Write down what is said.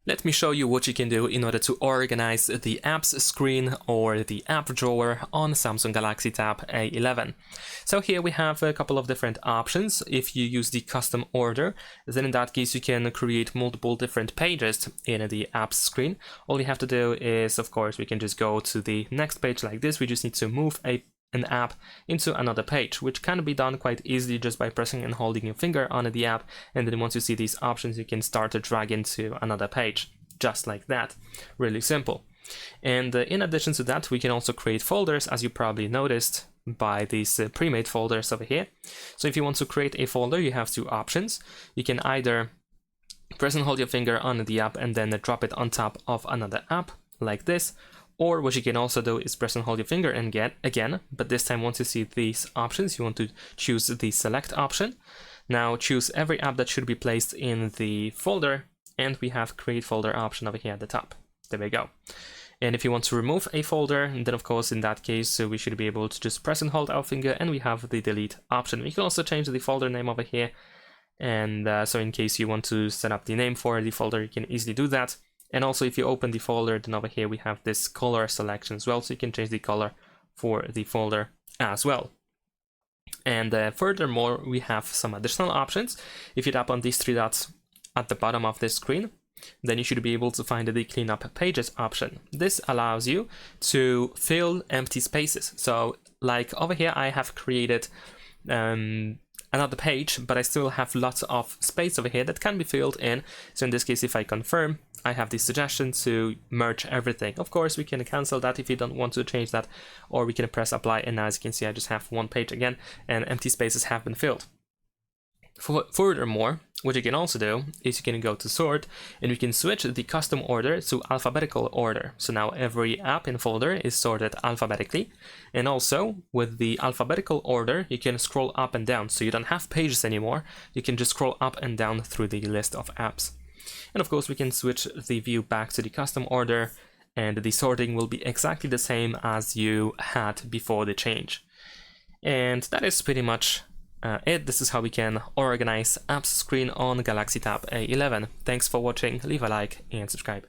Let me show you what you can do in order to organize the apps screen or the app drawer on Samsung Galaxy Tab A11. So here we have a couple of different options. If you use the custom order, then in that case you can create multiple different pages in the apps screen. All you have to do is, of course, we can just go to the next page like this. We just need to move an app into another page, which can be done quite easily just by pressing and holding your finger on the app, and then once you see these options you can start to drag into another page, just like that. Really simple. And in addition to that, we can also create folders, as you probably noticed by these pre-made folders over here. So if you want to create a folder, you have two options. You can either press and hold your finger on the app and then drop it on top of another app like this. Or what you can also do is press and hold your finger and get again, but this time once you see these options, you want to choose the select option. Now choose every app that should be placed in the folder, and we have create folder option over here at the top. There we go. And if you want to remove a folder, then of course in that case we should be able to just press and hold our finger and we have the delete option. We can also change the folder name over here, and so in case you want to set up the name for the folder, you can easily do that. And also if you open the folder, then over here we have this color selection as well, so you can change the color for the folder as well. And furthermore, we have some additional options. If you tap on these three dots at the bottom of this screen, then you should be able to find the clean up pages option. This allows you to fill empty spaces. So like over here I have created another page, but I still have lots of space over here that can be filled in. So in this case, if I confirm, I have the suggestion to merge everything. Of course, we can cancel that if you don't want to change that, or we can press apply, and now as you can see, I just have one page again, and empty spaces have been filled. Furthermore, what you can also do is you can go to sort, and you can switch the custom order to alphabetical order. So now every app in folder is sorted alphabetically, and also with the alphabetical order you can scroll up and down, so you don't have pages anymore. You can just scroll up and down through the list of apps. And of course we can switch the view back to the custom order, and the sorting will be exactly the same as you had before the change. And that is pretty much it. This is how we can organize apps screen on Galaxy Tab A11. Thanks for watching, leave a like and subscribe.